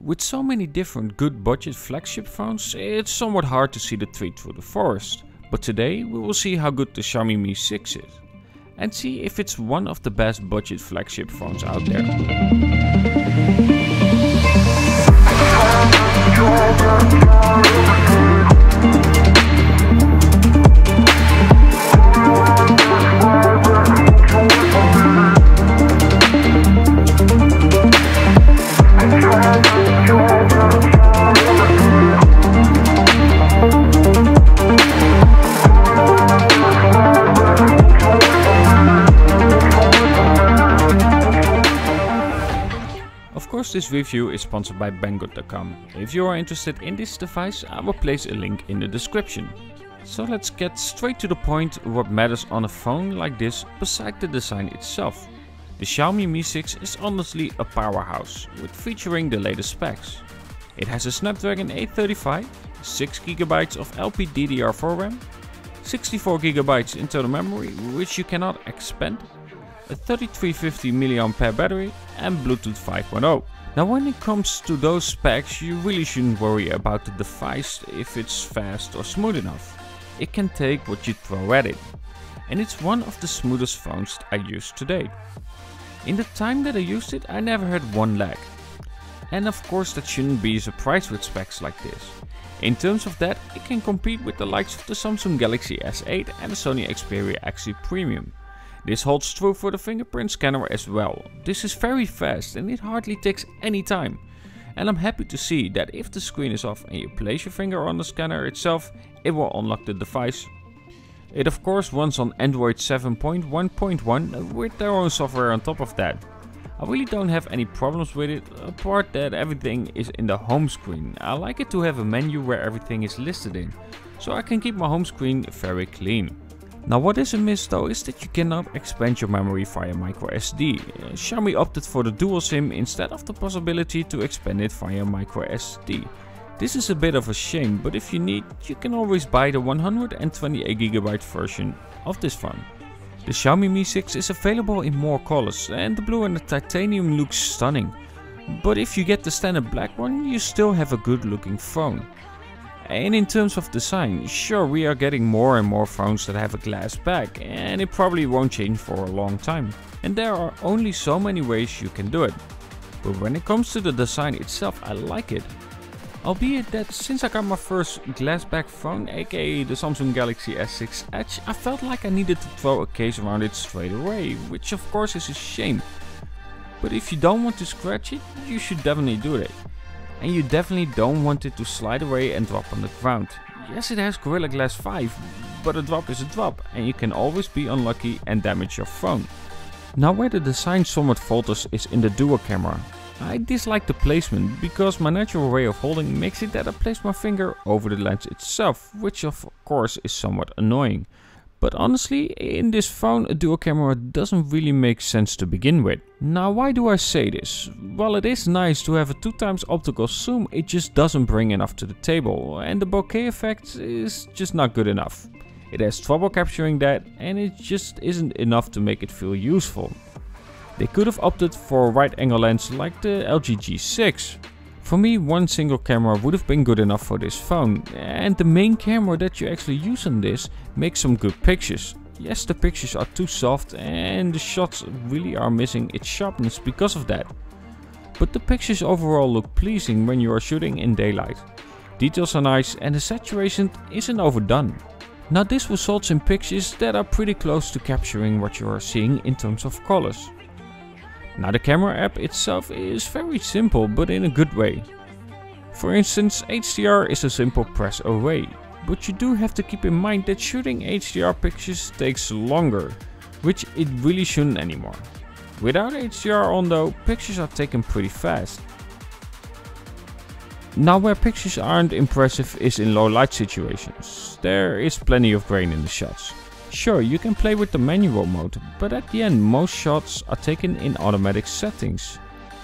With so many different good budget flagship phones, it's somewhat hard to see the tree through the forest. But today we will see how good the Xiaomi Mi 6 is, and see if it's one of the best budget flagship phones out there. Of course, this review is sponsored by Banggood.com. If you are interested in this device, I will place a link in the description. So let's get straight to the point what matters on a phone like this beside the design itself. The Xiaomi Mi 6 is honestly a powerhouse, with featuring the latest specs. It has a Snapdragon 835, 6GB of LPDDR4 RAM, 64GB internal memory which you cannot expand, a 3350 mAh battery and Bluetooth 5.0. Now when it comes to those specs, you really shouldn't worry about the device if it's fast or smooth enough. It can take what you throw at it, and it's one of the smoothest phones I use today. In the time that I used it, I never had one lag. And of course that shouldn't be a surprise with specs like this. In terms of that, it can compete with the likes of the Samsung Galaxy S8 and the Sony Xperia XZ Premium. This holds true for the fingerprint scanner as well. This is very fast and it hardly takes any time. And I'm happy to see that if the screen is off and you place your finger on the scanner itself, it will unlock the device. It of course runs on Android 7.1.1 with their own software on top of that. I really don't have any problems with it, apart that everything is in the home screen. I like it to have a menu where everything is listed in, so I can keep my home screen very clean. Now what is a miss though is that you cannot expand your memory via microSD. Xiaomi opted for the dual SIM instead of the possibility to expand it via microSD. This is a bit of a shame, but if you need, you can always buy the 128GB version of this phone. The Xiaomi Mi 6 is available in more colors and the blue and the titanium looks stunning. But if you get the standard black one, you still have a good looking phone. And in terms of design, sure, we are getting more and more phones that have a glass back, and it probably won't change for a long time. And there are only so many ways you can do it. But when it comes to the design itself, I like it. Albeit that since I got my first glass back phone, aka the Samsung Galaxy S6 Edge, I felt like I needed to throw a case around it straight away, which of course is a shame. But if you don't want to scratch it, you should definitely do it. And you definitely don't want it to slide away and drop on the ground. Yes, it has Gorilla Glass 5, but a drop is a drop and you can always be unlucky and damage your phone. Now where the design somewhat falters is in the dual camera. I dislike the placement because my natural way of holding makes it that I place my finger over the lens itself, which of course is somewhat annoying. But honestly, in this phone a dual camera doesn't really make sense to begin with. Now why do I say this? Well, it is nice to have a 2x optical zoom, it just doesn't bring enough to the table, and the bokeh effect is just not good enough. It has trouble capturing that and it just isn't enough to make it feel useful. They could have opted for a wide angle lens like the LG G6. For me, one single camera would have been good enough for this phone, and the main camera that you actually use on this makes some good pictures. Yes, the pictures are too soft and the shots really are missing its sharpness because of that. But the pictures overall look pleasing when you are shooting in daylight. Details are nice and the saturation isn't overdone. Now this results in pictures that are pretty close to capturing what you are seeing in terms of colors. Now the camera app itself is very simple, but in a good way. For instance, HDR is a simple press away, but you do have to keep in mind that shooting HDR pictures takes longer, which it really shouldn't anymore. Without HDR on though, pictures are taken pretty fast. Now where pictures aren't impressive is in low light situations. There is plenty of grain in the shots. Sure, you can play with the manual mode, but at the end most shots are taken in automatic settings.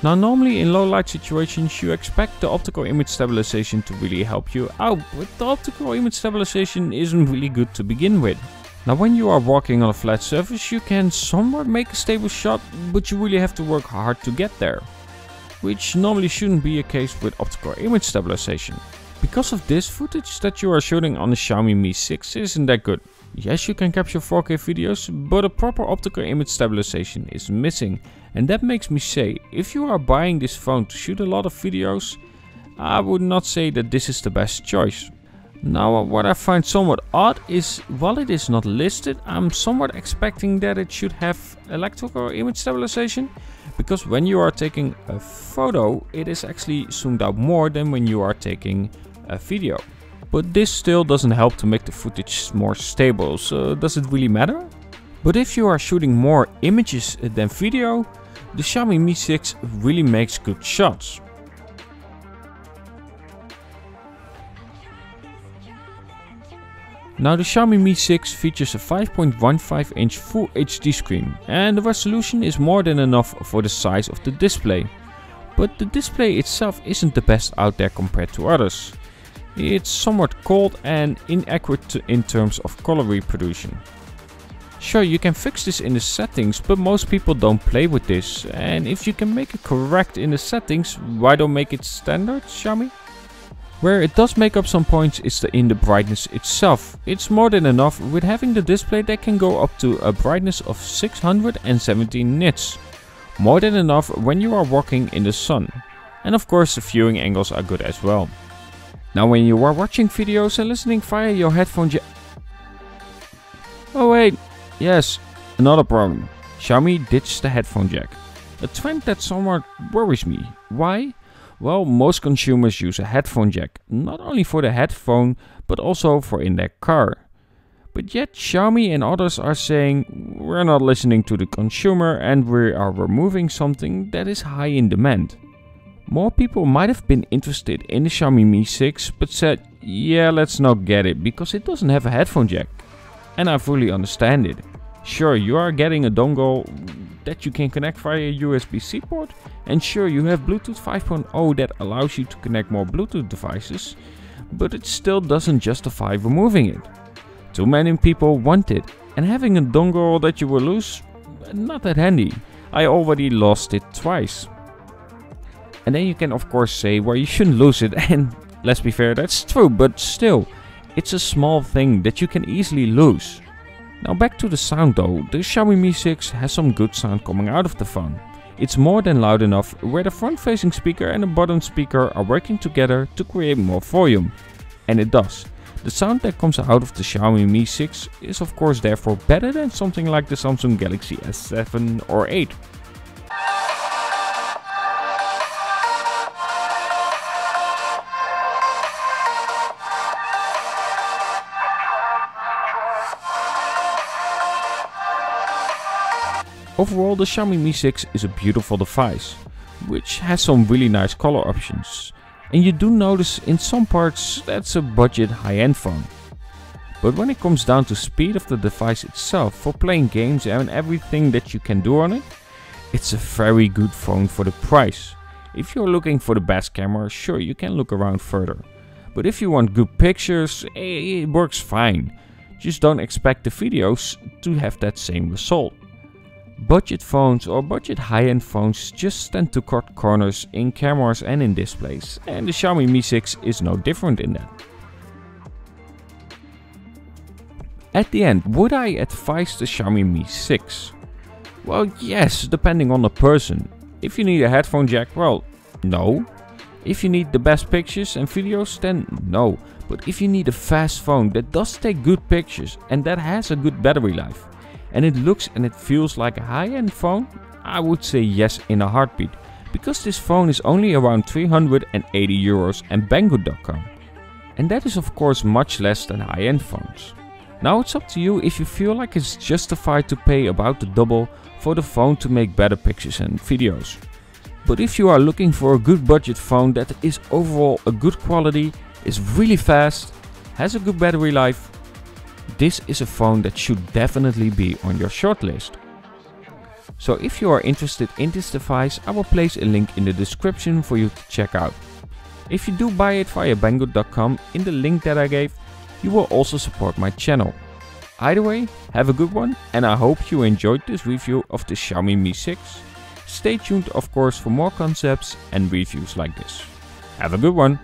Now normally in low light situations you expect the optical image stabilization to really help you out, but the optical image stabilization isn't really good to begin with. Now when you are walking on a flat surface you can somewhat make a stable shot, but you really have to work hard to get there. which normally shouldn't be a case with optical image stabilization. Because of this, footage that you are shooting on the Xiaomi Mi 6 isn't that good. Yes, you can capture 4K videos, but a proper optical image stabilization is missing. And that makes me say, if you are buying this phone to shoot a lot of videos, I would not say that this is the best choice. Now, what I find somewhat odd is, while it is not listed, I'm somewhat expecting that it should have electrical image stabilization. Because when you are taking a photo, it is actually zoomed out more than when you are taking a video. But this still doesn't help to make the footage more stable, so does it really matter? But if you are shooting more images than video, the Xiaomi Mi 6 really makes good shots. Now the Xiaomi Mi 6 features a 5.15 inch Full HD screen and the resolution is more than enough for the size of the display. But the display itself isn't the best out there compared to others. It's somewhat cold and inaccurate in terms of color reproduction. Sure, you can fix this in the settings, but most people don't play with this, and if you can make it correct in the settings, why don't make it standard, Xiaomi? Where it does make up some points is in the brightness itself. It's more than enough with having the display that can go up to a brightness of 617 nits. More than enough when you are walking in the sun. And of course the viewing angles are good as well. Now when you are watching videos and listening via your headphone jack... Oh wait, yes, another problem. Xiaomi ditched the headphone jack. A trend that somewhat worries me. Why? Well, most consumers use a headphone jack, not only for the headphone, but also for in their car. But yet Xiaomi and others are saying, we're not listening to the consumer and we are removing something that is high in demand. More people might have been interested in the Xiaomi Mi 6, but said, yeah, let's not get it because it doesn't have a headphone jack. And I fully understand it. Sure, you are getting a dongle that you can connect via a USB-C port, and sure, you have Bluetooth 5.0 that allows you to connect more Bluetooth devices, but it still doesn't justify removing it. Too many people want it, and having a dongle that you will lose, not that handy. I already lost it twice. And then you can of course say, well, you shouldn't lose it, and let's be fair, that's true, but still, it's a small thing that you can easily lose. Now back to the sound though, the Xiaomi Mi 6 has some good sound coming out of the phone. It's more than loud enough where the front facing speaker and the bottom speaker are working together to create more volume. And it does. The sound that comes out of the Xiaomi Mi 6 is of course therefore better than something like the Samsung Galaxy S7 or 8. Overall, the Xiaomi Mi 6 is a beautiful device, which has some really nice color options. And you do notice in some parts that's a budget high-end phone. But when it comes down to speed of the device itself for playing games and everything that you can do on it, it's a very good phone for the price. If you're looking for the best camera, sure, you can look around further. But if you want good pictures, it works fine. Just don't expect the videos to have that same result. Budget phones or budget high-end phones just tend to cut corners in cameras and in displays, and the Xiaomi Mi 6 is no different in that. At the end, would I advise the Xiaomi Mi 6? Well, yes, depending on the person. If you need a headphone jack, well, no. If you need the best pictures and videos, then no. But if you need a fast phone that does take good pictures and that has a good battery life, and it looks and it feels like a high-end phone, I would say yes in a heartbeat, because this phone is only around 380 euros and Banggood.com. And that is of course much less than high-end phones. Now it's up to you if you feel like it's justified to pay about the double for the phone to make better pictures and videos. But if you are looking for a good budget phone that is overall a good quality, is really fast, has a good battery life, this is a phone that should definitely be on your shortlist. So if you are interested in this device, I will place a link in the description for you to check out. If you do buy it via Banggood.com in the link that I gave, you will also support my channel. Either way, have a good one, and I hope you enjoyed this review of the Xiaomi Mi 6. Stay tuned of course for more concepts and reviews like this. Have a good one!